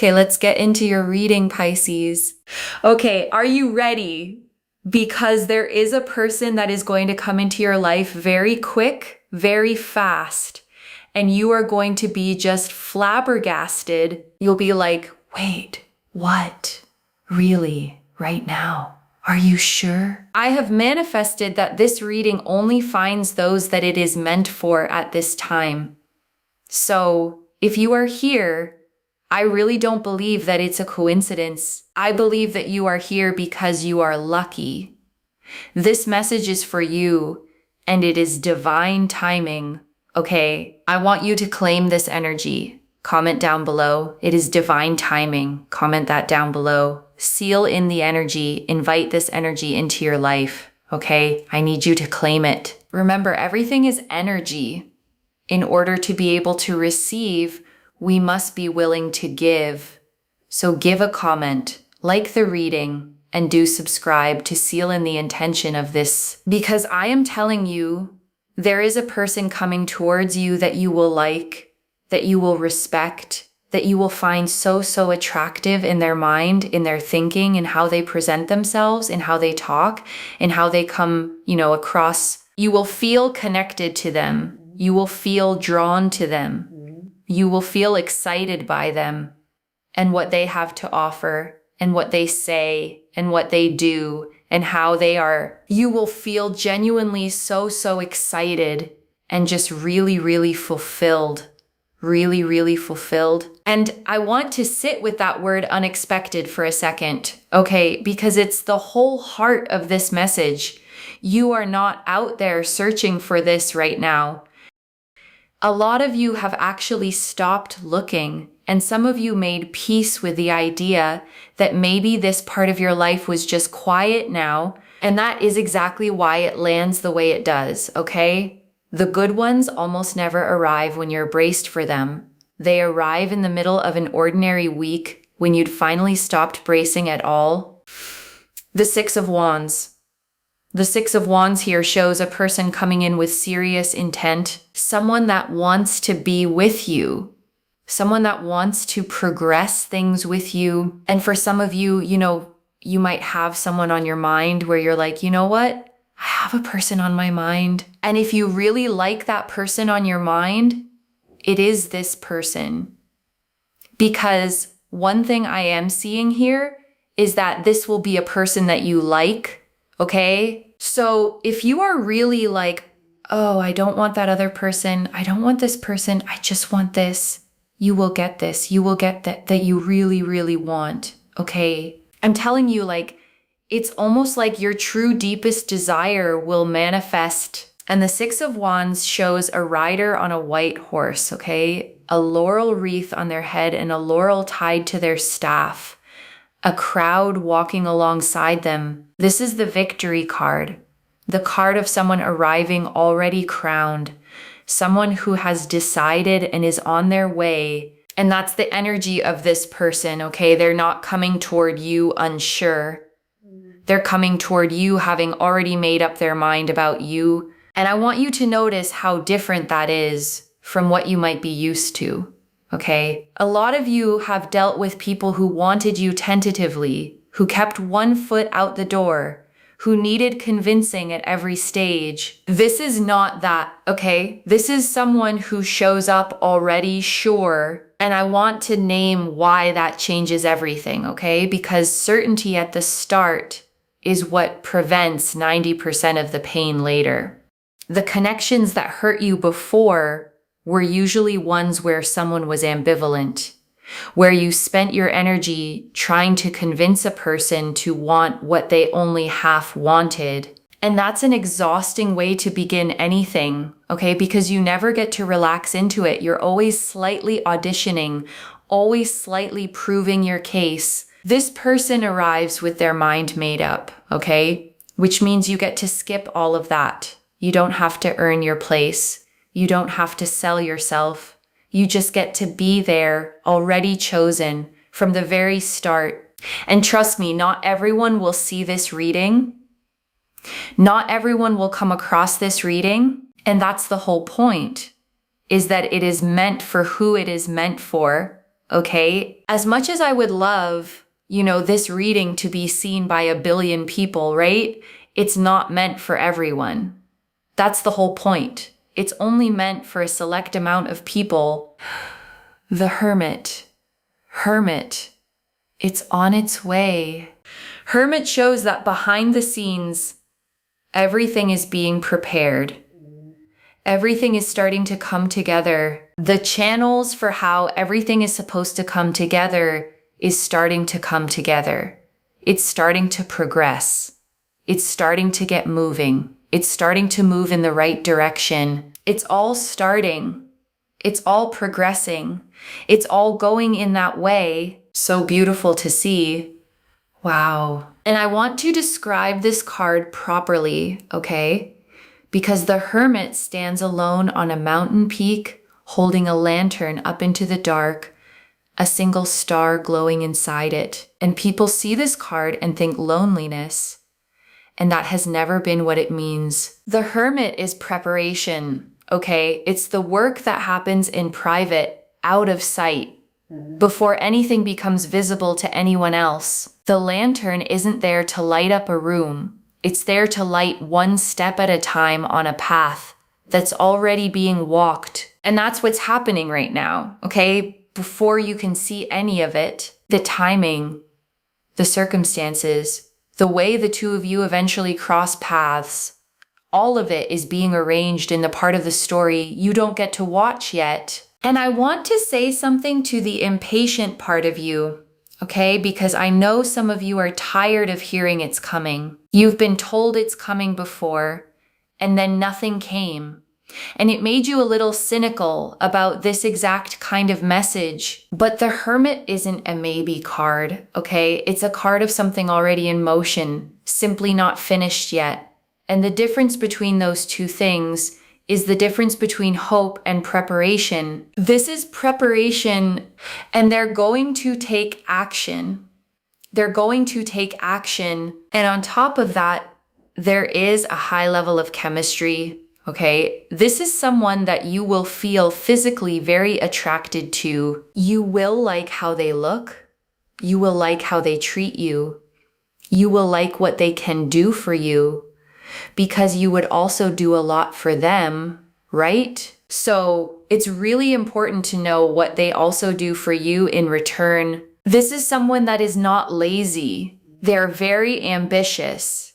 Okay, let's get into your reading, Pisces. Okay, are you ready? Because there is a person that is going to come into your life very quick, very fast, and you are going to be just flabbergasted. You'll be like, wait, what? Really? Right now? Are you sure? I have manifested that this reading only finds those that it is meant for at this time. So if you are here, I really don't believe that it's a coincidence. I believe that you are here because you are lucky. This message is for you, and it is divine timing. Okay, I want you to claim this energy. Comment down below. It is divine timing. Comment that down below. Seal in the energy. Invite this energy into your life. Okay, I need you to claim it. Remember, everything is energy. In order to be able to receive, we must be willing to give. So give a comment, like the reading, and do subscribe to seal in the intention of this. Because I am telling you, there is a person coming towards you that you will like, that you will respect, that you will find so attractive in their mind, in their thinking, in how they present themselves, in how they talk, in how they come, across. You will feel connected to them. You will feel drawn to them. You will feel excited by them and what they have to offer and what they say and what they do and how they are. You will feel genuinely so excited and just really fulfilled. Really fulfilled. And I want to sit with that word unexpected for a second, okay? Because it's the whole heart of this message. You are not out there searching for this right now. A lot of you have actually stopped looking, and some of you made peace with the idea that maybe this part of your life was just quiet now, and that is exactly why it lands the way it does, okay? The good ones almost never arrive when you're braced for them. They arrive in the middle of an ordinary week when you'd finally stopped bracing at all. The Six of Wands. The Six of Wands here shows a person coming in with serious intent, someone that wants to be with you, someone that wants to progress things with you. And for some of you, you might have someone on your mind where you're like, you know what? I have a person on my mind. And if you really like that person on your mind, it is this person. Because one thing I am seeing here is that this will be a person that you like, okay? So if you are really like, oh, I don't want that other person. I don't want this person. I just want this. You will get this. You will get that you really want, okay? I'm telling you, it's almost like your true deepest desire will manifest. And the Six of Wands shows a rider on a white horse, okay? A laurel wreath on their head and a laurel tied to their staff. A crowd walking alongside them. This is the victory card. The card of someone arriving already crowned. Someone who has decided and is on their way. And that's the energy of this person, okay? They're not coming toward you unsure. They're coming toward you having already made up their mind about you. And I want you to notice how different that is from what you might be used to, okay? A lot of you have dealt with people who wanted you tentatively, who kept one foot out the door, who needed convincing at every stage. This is not that, okay? This is someone who shows up already sure. And I want to name why that changes everything, okay? Because certainty at the start is what prevents 90% of the pain later. The connections that hurt you before were usually ones where someone was ambivalent, where you spent your energy trying to convince a person to want what they only half wanted. And that's an exhausting way to begin anything, okay? Because you never get to relax into it. You're always slightly auditioning, always slightly proving your case. This person arrives with their mind made up, okay? Which means you get to skip all of that. You don't have to earn your place. You don't have to sell yourself. You just get to be there, already chosen from the very start. And trust me, not everyone will see this reading. Not everyone will come across this reading. And that's the whole point, is that it is meant for who it is meant for. okay? As much as I would love, this reading to be seen by 1 billion people, right? It's not meant for everyone. That's the whole point. It's only meant for a select amount of people. The Hermit. Hermit. It's on its way. Hermit shows that behind the scenes, everything is being prepared. Everything is starting to come together. The channels for how everything is supposed to come together is starting to come together. It's starting to progress. It's starting to get moving. It's starting to move in the right direction. It's all starting. It's all progressing. It's all going in that way. So beautiful to see. Wow. And I want to describe this card properly, okay? Because the Hermit stands alone on a mountain peak, holding a lantern up into the dark, a single star glowing inside it. And people see this card and think loneliness. And that has never been what it means. The Hermit is preparation, okay? It's the work that happens in private, out of sight, before anything becomes visible to anyone else. The lantern isn't there to light up a room. It's there to light one step at a time on a path that's already being walked. And that's what's happening right now, okay? Before you can see any of it, the timing, the circumstances, the way the two of you eventually cross paths, all of it is being arranged in the part of the story you don't get to watch yet. And I want to say something to the impatient part of you, okay? Because I know some of you are tired of hearing it's coming. You've been told it's coming before, and then nothing came. And it made you a little cynical about this exact kind of message. But the Hermit isn't a maybe card, okay? It's a card of something already in motion, simply not finished yet. And the difference between those two things is the difference between hope and preparation. This is preparation, and they're going to take action. They're going to take action. And on top of that, there is a high level of chemistry. Okay, this is someone that you will feel physically very attracted to. You will like how they look. You will like how they treat you. You will like what they can do for you, because you would also do a lot for them, right? So it's really important to know what they also do for you in return. This is someone that is not lazy. They're very ambitious.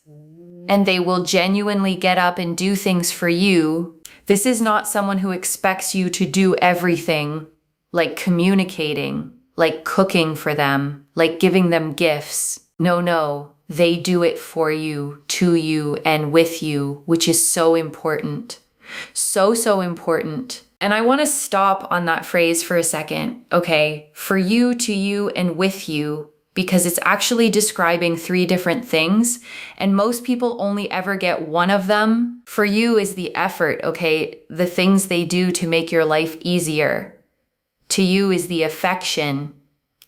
And they will genuinely get up and do things for you. This is not someone who expects you to do everything, like communicating, like cooking for them, like giving them gifts. No, they do it for you, to you, and with you, which is so important. So important. And I want to stop on that phrase for a second, okay? For you, to you, and with you, because it's actually describing 3 different things, and most people only ever get one of them. For you is the effort, okay? The things they do to make your life easier. To you is the affection,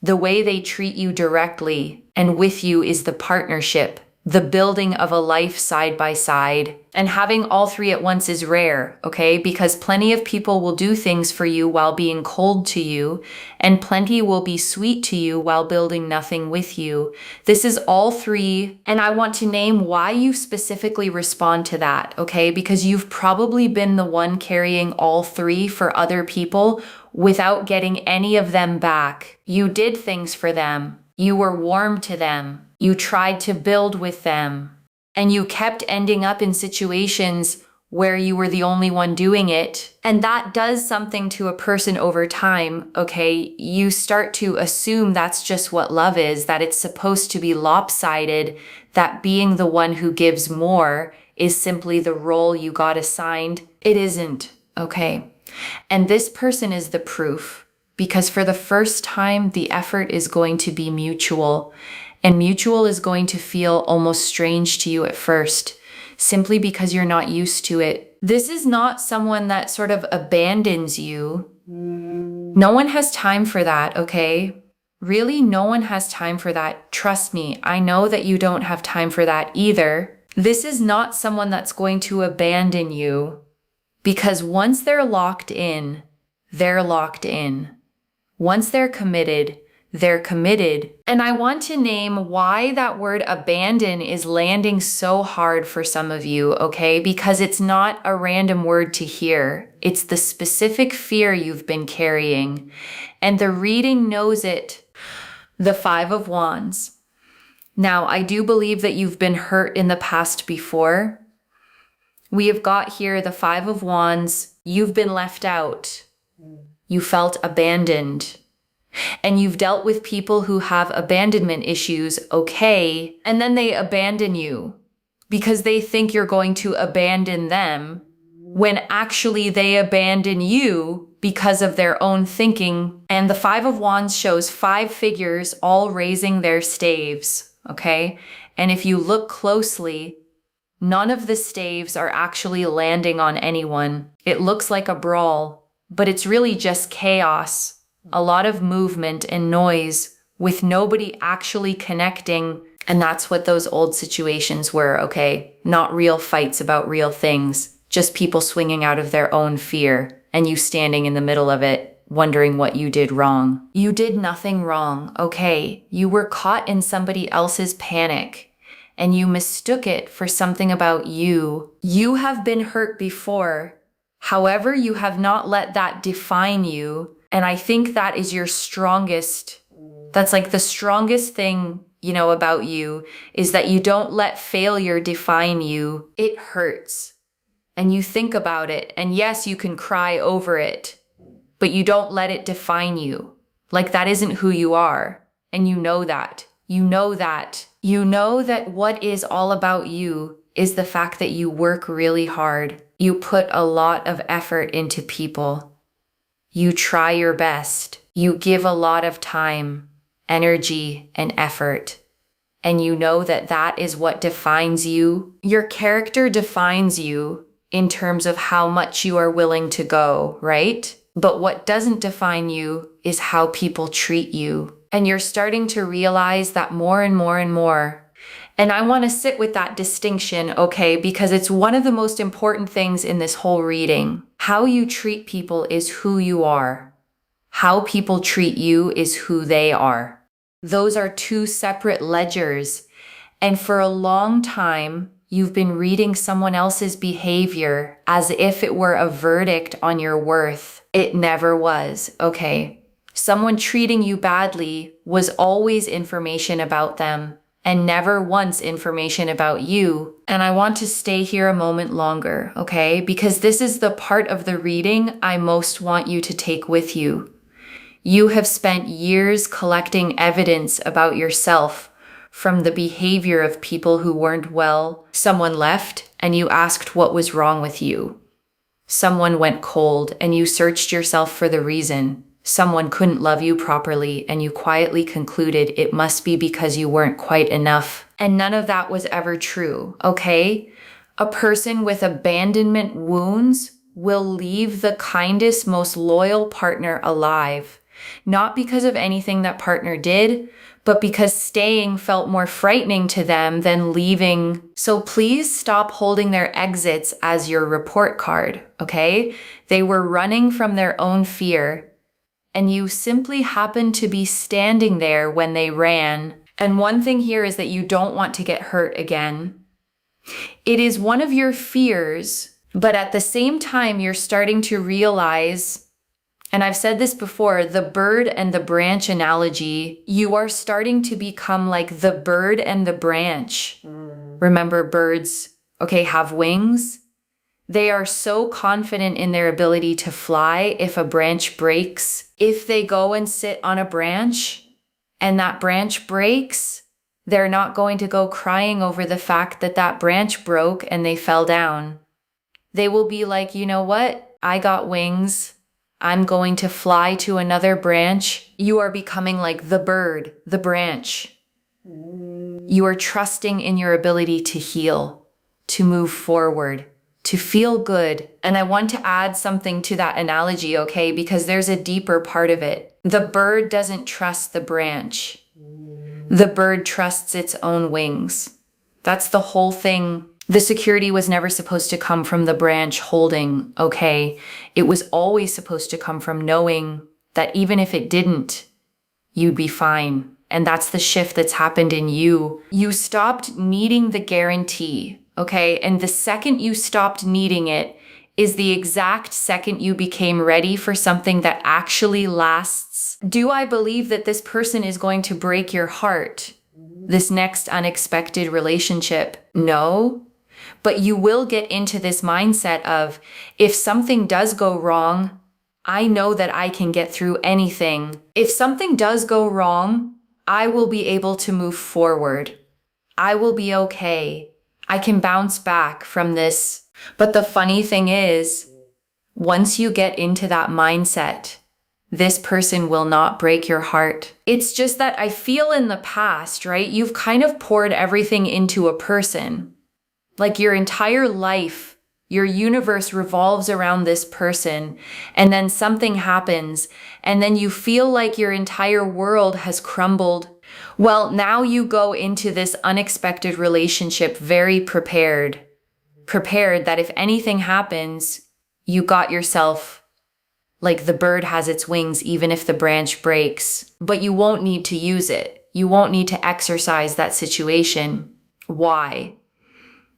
the way they treat you directly, and with you is the partnership, the building of a life side by side. And having all 3 at once is rare, okay? Because plenty of people will do things for you while being cold to you, and plenty will be sweet to you while building nothing with you. This is all 3, and I want to name why you specifically respond to that, okay? Because you've probably been the one carrying all 3 for other people without getting any of them back. You did things for them. You were warm to them. You tried to build with them. And you kept ending up in situations where you were the only one doing it. And that does something to a person over time, okay? You start to assume that's just what love is, that it's supposed to be lopsided, that being the one who gives more is simply the role you got assigned. It isn't, okay? And this person is the proof, because for the first time, the effort is going to be mutual. And mutual is going to feel almost strange to you at first, simply because you're not used to it. This is not someone that sort of abandons you. No one has time for that, okay? Really, no one has time for that. Trust me, I know that you don't have time for that either. This is not someone that's going to abandon you, because once they're locked in, they're locked in. Once they're committed, they're committed. And I want to name why that word abandon is landing so hard for some of you, okay? Because it's not a random word to hear. It's the specific fear you've been carrying. And the reading knows it. The Five of Wands. Now, I do believe that you've been hurt in the past before. We have got here the Five of Wands. You've been left out. You felt abandoned. And you've dealt with people who have abandonment issues, okay, and then they abandon you because they think you're going to abandon them when actually they abandon you because of their own thinking. And the Five of Wands shows 5 figures all raising their staves, okay? And if you look closely, none of the staves are actually landing on anyone. It looks like a brawl, but it's really just chaos. A lot of movement and noise with nobody actually connecting. And that's what those old situations were, okay? Not real fights about real things, just people swinging out of their own fear and you standing in the middle of it, wondering what you did wrong. You did nothing wrong, okay? You were caught in somebody else's panic and you mistook it for something about you. You have been hurt before. However, you have not let that define you. And I think that is your strongest, that's like the strongest thing, about you is that you don't let failure define you. It hurts. And you think about it. And yes, you can cry over it, but you don't let it define you. Like that isn't who you are. And you know that. You know that. You know that what is all about you is the fact that you work really hard. You put a lot of effort into people. You try your best. You give a lot of time, energy, and effort. And you know that that is what defines you. Your character defines you in terms of how much you are willing to go, right? But what doesn't define you is how people treat you. And you're starting to realize that more and more and more. And I want to sit with that distinction, okay, because it's one of the most important things in this whole reading. How you treat people is who you are. How people treat you is who they are. Those are 2 separate ledgers. And for a long time, you've been reading someone else's behavior as if it were a verdict on your worth. It never was, okay? Someone treating you badly was always information about them. And never once information about you. And I want to stay here a moment longer, okay? Because this is the part of the reading I most want you to take with you. You have spent years collecting evidence about yourself from the behavior of people who weren't well. Someone left and you asked what was wrong with you. Someone went cold and you searched yourself for the reason. Someone couldn't love you properly and you quietly concluded it must be because you weren't quite enough. And none of that was ever true, okay? A person with abandonment wounds will leave the kindest, most loyal partner alive. Not because of anything that partner did, but because staying felt more frightening to them than leaving. So please stop holding their exits as your report card, okay? They were running from their own fear. And you simply happened to be standing there when they ran. And one thing here is that you don't want to get hurt again. It is one of your fears, but at the same time, you're starting to realize, and I've said this before, the bird and the branch analogy, you are starting to become like the bird and the branch. Remember, birds, okay, have wings. They are so confident in their ability to fly if a branch breaks. If they go and sit on a branch and that branch breaks, they're not going to go crying over the fact that that branch broke and they fell down. They will be like, you know what? I got wings. I'm going to fly to another branch. You are becoming like the bird, the branch. You are trusting in your ability to heal, to move forward, to feel good. And I want to add something to that analogy, okay? Because there's a deeper part of it. The bird doesn't trust the branch. The bird trusts its own wings. That's the whole thing. The security was never supposed to come from the branch holding, okay? It was always supposed to come from knowing that even if it didn't, you'd be fine. And that's the shift that's happened in you. You stopped needing the guarantee, okay? And the second you stopped needing it is the exact second you became ready for something that actually lasts. Do I believe that this person is going to break your heart? This next unexpected relationship? No. But you will get into this mindset of, if something does go wrong, I know that I can get through anything. If something does go wrong, I will be able to move forward. I will be okay. I can bounce back from this. But the funny thing is, once you get into that mindset, this person will not break your heart. It's just that I feel in the past, right? You've kind of poured everything into a person. Like your entire life, your universe revolves around this person, and then something happens, and then you feel like your entire world has crumbled. Well, now you go into this unexpected relationship very prepared that if anything happens, you got yourself, like the bird has its wings even if the branch breaks, but you won't need to use it. You won't need to exercise that situation. Why?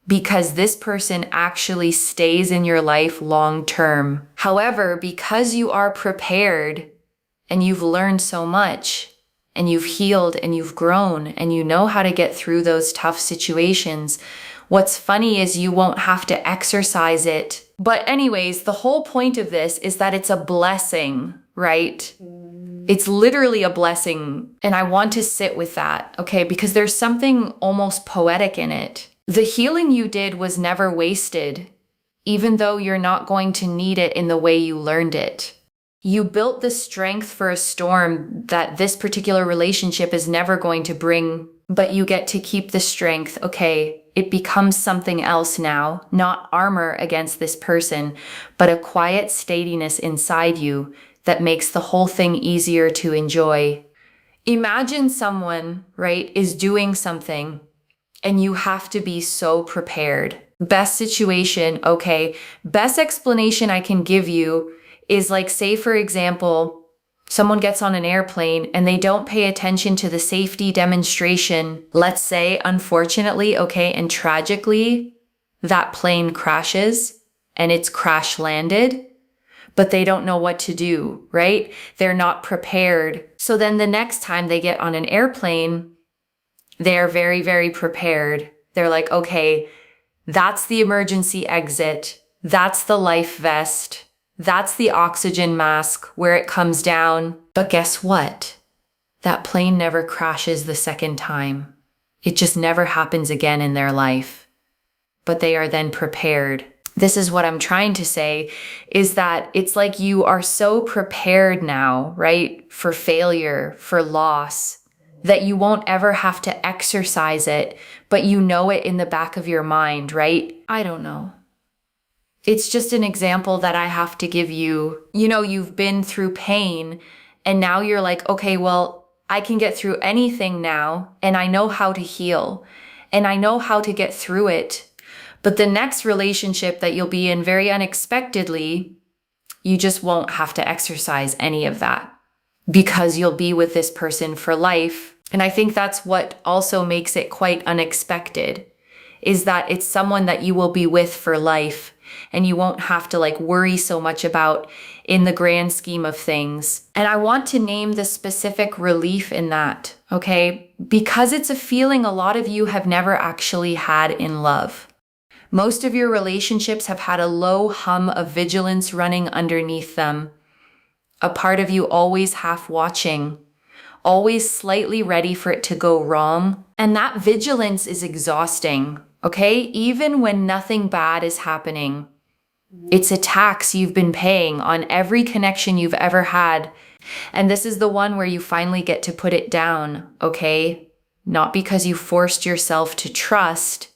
Because this person actually stays in your life long term. However, because you are prepared and you've learned so much and you've healed and you've grown and you know how to get through those tough situations, what's funny is you won't have to exercise it. But anyways, the whole point of this is that it's a blessing, right? It's literally a blessing. And I want to sit with that, okay? Because there's something almost poetic in it. The healing you did was never wasted, even though you're not going to need it in the way you learned it. You built the strength for a storm that this particular relationship is never going to bring, but you get to keep the strength. Okay, it becomes something else now, not armor against this person, but a quiet steadiness inside you that makes the whole thing easier to enjoy. Imagine someone, right, is doing something and you have to be so prepared. Best situation, okay, best explanation I can give you is like, say for example, someone gets on an airplane and they don't pay attention to the safety demonstration. Let's say, unfortunately, okay, and tragically, that plane crashes and it's crash landed, but they don't know what to do, right? They're not prepared. So then the next time they get on an airplane, they're very, very prepared. They're like, okay, that's the emergency exit. That's the life vest. That's the oxygen mask where it comes down. But guess what? That plane never crashes the second time. It just never happens again in their life. But they are then prepared. This is what I'm trying to say, is that it's like you are so prepared now, right? For failure, for loss, that you won't ever have to exercise it, but you know it in the back of your mind, right? I don't know. It's just an example that I have to give you. You know, you've been through pain and now you're like, okay, well, I can get through anything now and I know how to heal and I know how to get through it. But the next relationship that you'll be in very unexpectedly, you just won't have to exercise any of that because you'll be with this person for life. And I think that's what also makes it quite unexpected, is that it's someone that you will be with for life and you won't have to like worry so much about in the grand scheme of things. And I want to name the specific relief in that, okay? Because it's a feeling a lot of you have never actually had in love. Most of your relationships have had a low hum of vigilance running underneath them. A part of you always half watching, always slightly ready for it to go wrong. And that vigilance is exhausting, okay? Even when nothing bad is happening. It's a tax you've been paying on every connection you've ever had. And this is the one where you finally get to put it down, okay? Not because you forced yourself to trust,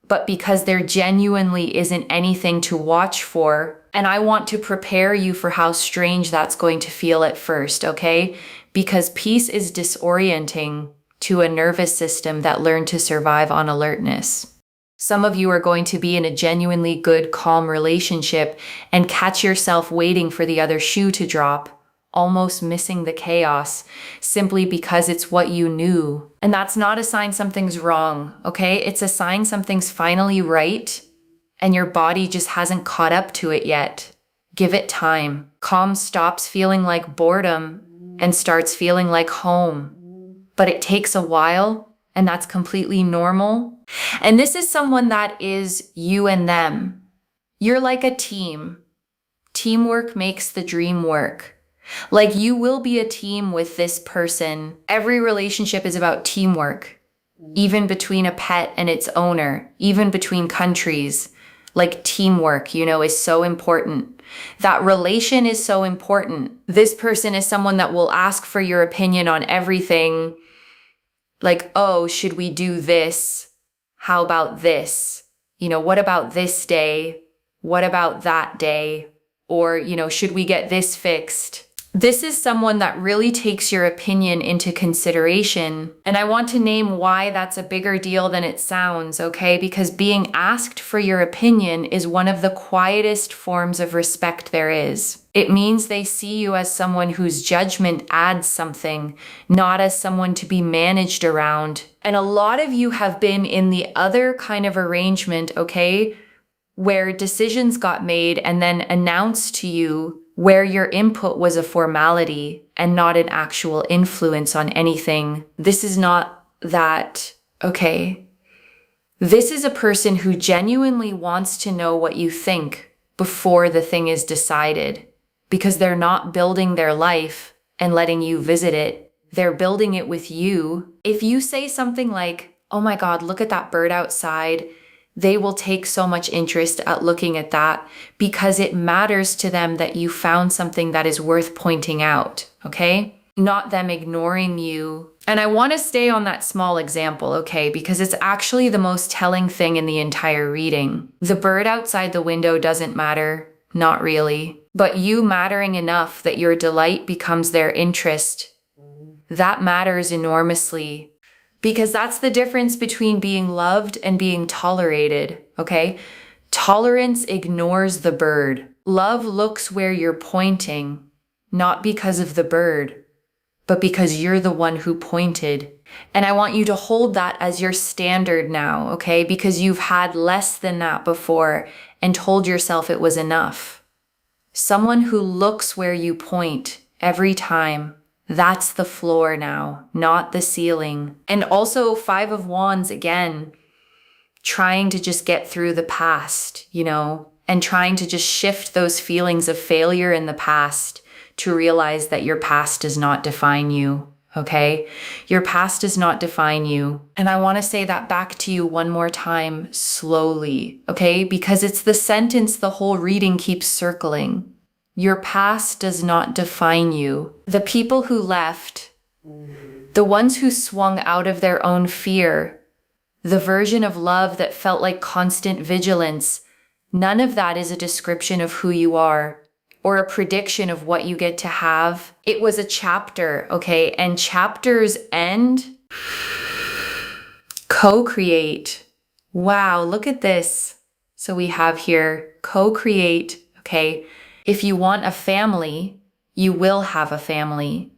but because there genuinely isn't anything to watch for. And I want to prepare you for how strange that's going to feel at first, okay? Because peace is disorienting to a nervous system that learned to survive on alertness. Some of you are going to be in a genuinely good, calm relationship and catch yourself waiting for the other shoe to drop, almost missing the chaos simply because it's what you knew. And that's not a sign something's wrong, okay? It's a sign something's finally right and your body just hasn't caught up to it yet. Give it time. Calm stops feeling like boredom and starts feeling like home. But it takes a while, and that's completely normal. And this is someone that is you and them. You're like a team. Teamwork makes the dream work. Like you will be a team with this person. Every relationship is about teamwork, even between a pet and its owner, even between countries. Like teamwork, is so important. That relation is so important. This person is someone that will ask for your opinion on everything. Like, oh, should we do this? How about this? What about this day? What about that day? Or, should we get this fixed? This is someone that really takes your opinion into consideration. And I want to name why that's a bigger deal than it sounds, okay? Because being asked for your opinion is one of the quietest forms of respect there is. It means they see you as someone whose judgment adds something, not as someone to be managed around. And a lot of you have been in the other kind of arrangement, okay? Where decisions got made and then announced to you, where your input was a formality and not an actual influence on anything. This is not that, okay? This is a person who genuinely wants to know what you think before the thing is decided, because they're not building their life and letting you visit it. They're building it with you. If you say something like, oh my God, look at that bird outside, they will take so much interest at looking at that because it matters to them that you found something that is worth pointing out, okay? Not them ignoring you. And I want to stay on that small example, okay? Because it's actually the most telling thing in the entire reading. The bird outside the window doesn't matter, not really. But you mattering enough that your delight becomes their interest, that matters enormously. Because that's the difference between being loved and being tolerated, okay? Tolerance ignores the bird. Love looks where you're pointing, not because of the bird, but because you're the one who pointed. And I want you to hold that as your standard now, okay? Because you've had less than that before and told yourself it was enough. Someone who looks where you point every time. That's the floor now, not the ceiling. And also 5 of Wands again, trying to just get through the past, and trying to just shift those feelings of failure in the past to realize that your past does not define you, okay? Your past does not define you. And I want to say that back to you one more time slowly, okay? Because it's the sentence the whole reading keeps circling. Your past does not define you. The people who left, the ones who swung out of their own fear, the version of love that felt like constant vigilance, none of that is a description of who you are or a prediction of what you get to have. It was a chapter, okay? And chapters end. Co-create. Wow, look at this. So we have here co-create, okay? If you want a family, you will have a family.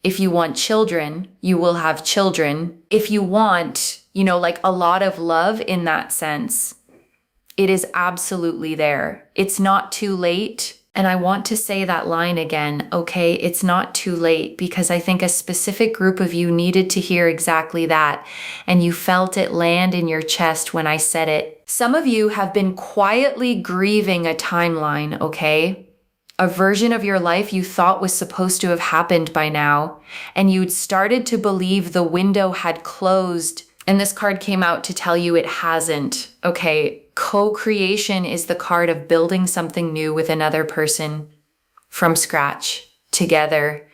If you want children, you will have children. If you want, like a lot of love in that sense, it is absolutely there. It's not too late. And I want to say that line again, okay? It's not too late, because I think a specific group of you needed to hear exactly that. And you felt it land in your chest when I said it. Some of you have been quietly grieving a timeline, okay? A version of your life you thought was supposed to have happened by now, and you'd started to believe the window had closed, and this card came out to tell you it hasn't, okay? Co-creation is the card of building something new with another person from scratch, together,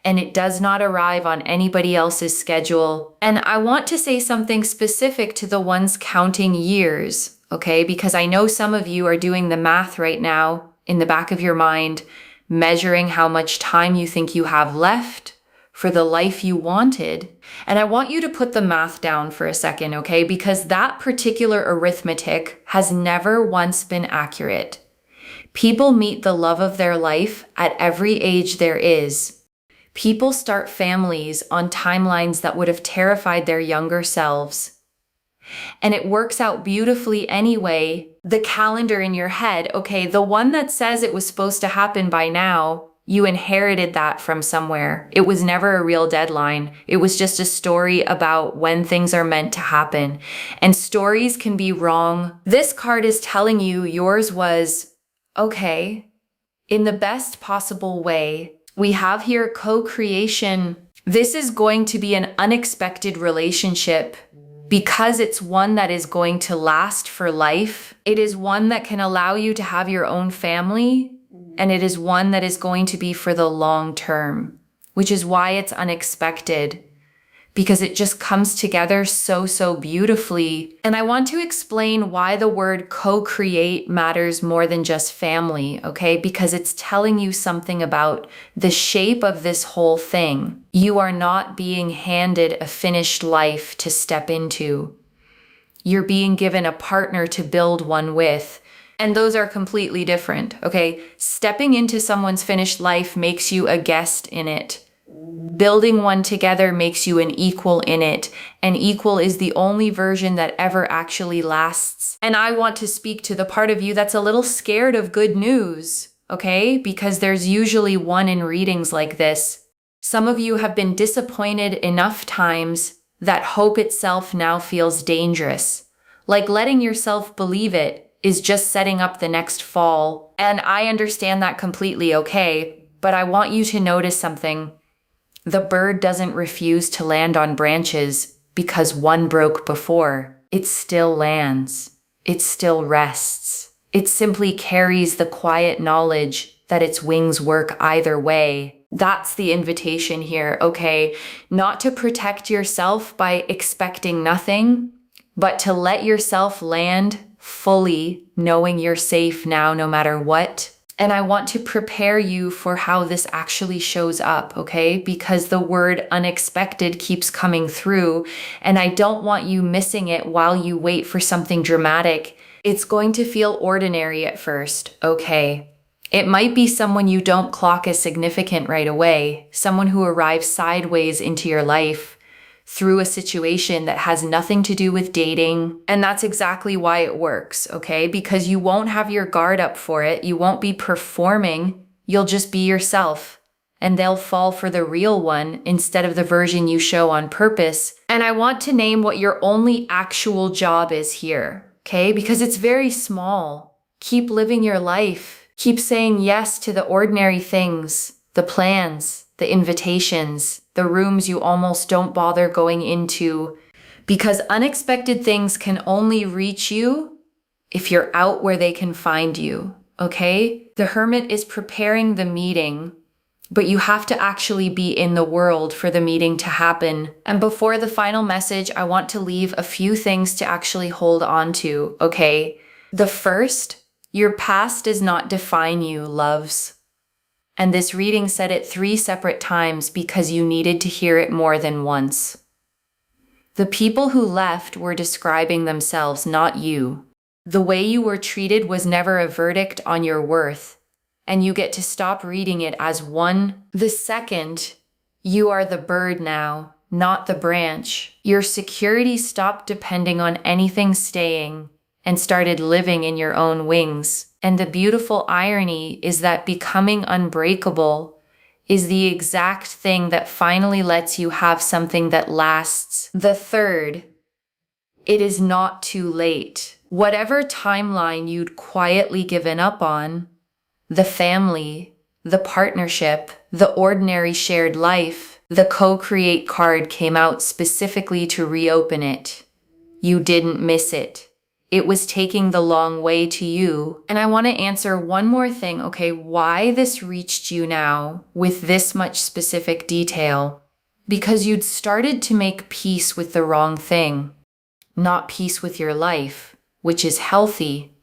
and it does not arrive on anybody else's schedule. And I want to say something specific to the ones counting years, okay? Because I know some of you are doing the math right now in the back of your mind, measuring how much time you think you have left for the life you wanted. And I want you to put the math down for a second, okay? Because that particular arithmetic has never once been accurate. People meet the love of their life at every age there is. People start families on timelines that would have terrified their younger selves. And it works out beautifully anyway. The calendar in your head, okay, the one that says it was supposed to happen by now, you inherited that from somewhere. It was never a real deadline. It was just a story about when things are meant to happen. And stories can be wrong. This card is telling you yours was, okay, in the best possible way. We have here co-creation. This is going to be an unexpected relationship because it's one that is going to last for life. It is one that can allow you to have your own family, and it is one that is going to be for the long term, which is why it's unexpected, because it just comes together so beautifully. And I want to explain why the word co-create matters more than just family, okay? Because it's telling you something about the shape of this whole thing. You are not being handed a finished life to step into. You're being given a partner to build one with. And those are completely different, okay? Stepping into someone's finished life makes you a guest in it. Building one together makes you an equal in it. An equal is the only version that ever actually lasts. And I want to speak to the part of you that's a little scared of good news, okay? Because there's usually one in readings like this. Some of you have been disappointed enough times that hope itself now feels dangerous. Like letting yourself believe it is just setting up the next fall. And I understand that completely, okay? But I want you to notice something. The bird doesn't refuse to land on branches because one broke before. It still lands. It still rests. It simply carries the quiet knowledge that its wings work either way. That's the invitation here, okay? Not to protect yourself by expecting nothing, but to let yourself land fully, knowing you're safe now no matter what. And I want to prepare you for how this actually shows up, okay? Because the word unexpected keeps coming through, and I don't want you missing it while you wait for something dramatic. It's going to feel ordinary at first, okay? It might be someone you don't clock as significant right away, someone who arrives sideways into your life through a situation that has nothing to do with dating. And that's exactly why it works, okay? Because you won't have your guard up for it. You won't be performing. You'll just be yourself. And they'll fall for the real one instead of the version you show on purpose. And I want to name what your only actual job is here, okay? Because it's very small. Keep living your life. Keep saying yes to the ordinary things, the plans, the invitations, the rooms you almost don't bother going into, because unexpected things can only reach you if you're out where they can find you, okay? The hermit is preparing the meeting, but you have to actually be in the world for the meeting to happen. And before the final message, I want to leave a few things to actually hold on to, okay? The first, your past does not define you, loves. And this reading said it 3 separate times because you needed to hear it more than once. The people who left were describing themselves, not you. The way you were treated was never a verdict on your worth, and you get to stop reading it as one. The second, you are the bird now, not the branch. Your security stopped depending on anything staying and started living in your own wings. And the beautiful irony is that becoming unbreakable is the exact thing that finally lets you have something that lasts. The third, it is not too late. Whatever timeline you'd quietly given up on, the family, the partnership, the ordinary shared life, the co-create card came out specifically to reopen it. You didn't miss it. It was taking the long way to you. And I want to answer one more thing, okay? Why this reached you now with this much specific detail? Because you'd started to make peace with the wrong thing, not peace with your life, which is healthy,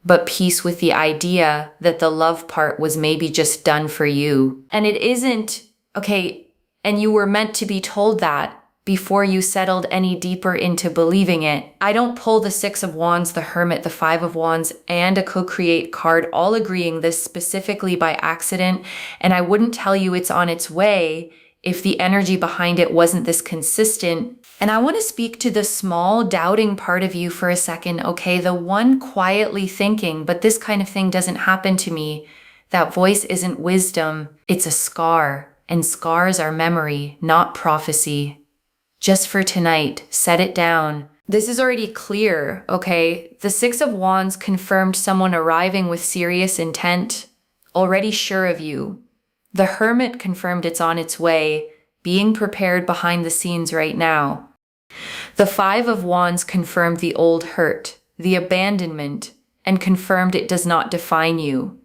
but peace with the idea that the love part was maybe just done for you. And it isn't, okay, and you were meant to be told that, before you settled any deeper into believing it. I don't pull the Six of Wands, the Hermit, the Five of Wands, and a co-create card all agreeing this specifically by accident, and I wouldn't tell you it's on its way if the energy behind it wasn't this consistent. And I want to speak to the small doubting part of you for a second, okay? The one quietly thinking, but this kind of thing doesn't happen to me. That voice isn't wisdom, it's a scar, and scars are memory, not prophecy. Just for tonight, set it down. This is already clear, okay? The Six of Wands confirmed someone arriving with serious intent, already sure of you. The Hermit confirmed it's on its way, being prepared behind the scenes right now. The Five of Wands confirmed the old hurt, the abandonment, and confirmed it does not define you.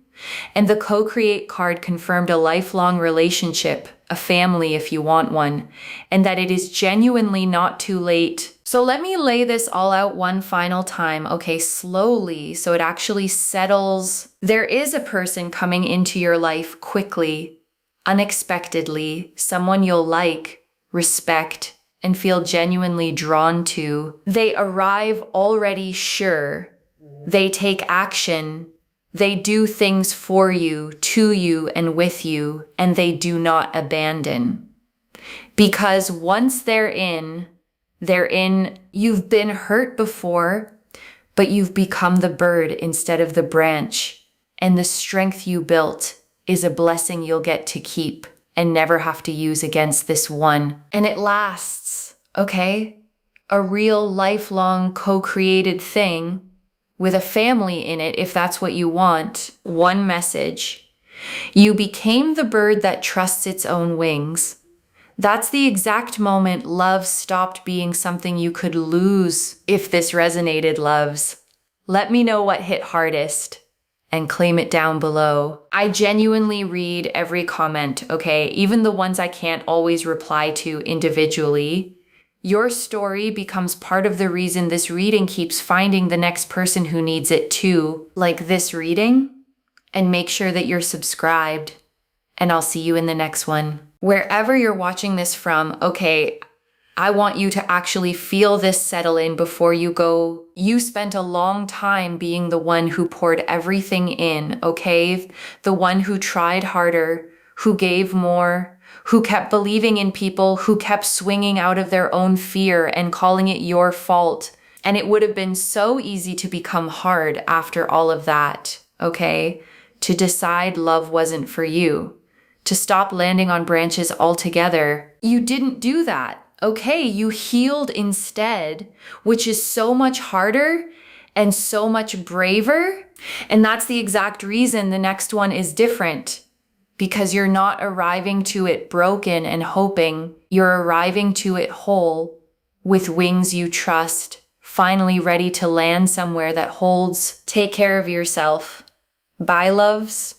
And the co-create card confirmed a lifelong relationship, a family if you want one, and that it is genuinely not too late. So let me lay this all out one final time, okay, slowly, so it actually settles. There is a person coming into your life quickly, unexpectedly, someone you'll like, respect, and feel genuinely drawn to. They arrive already sure. They take action. They do things for you, to you, and with you, and they do not abandon. Because once they're in, you've been hurt before, but you've become the bird instead of the branch. And the strength you built is a blessing you'll get to keep and never have to use against this one. And it lasts, okay? A real lifelong co-created thing with a family in it, if that's what you want. One message. You became the bird that trusts its own wings. That's the exact moment love stopped being something you could lose. If this resonated, loves, let me know what hit hardest and claim it down below. I genuinely read every comment, okay? Even the ones I can't always reply to individually. Your story becomes part of the reason this reading keeps finding the next person who needs it too, like this reading. And make sure that you're subscribed, and I'll see you in the next one. Wherever you're watching this from, okay, I want you to actually feel this settle in before you go. You spent a long time being the one who poured everything in, okay? The one who tried harder, who gave more, who kept believing in people, who kept swinging out of their own fear and calling it your fault. And it would have been so easy to become hard after all of that, okay? To decide love wasn't for you, to stop landing on branches altogether. You didn't do that, okay? You healed instead, which is so much harder and so much braver. And that's the exact reason the next one is different. Because you're not arriving to it broken and hoping, you're arriving to it whole, with wings you trust, finally ready to land somewhere that holds. Take care of yourself. Bye, loves.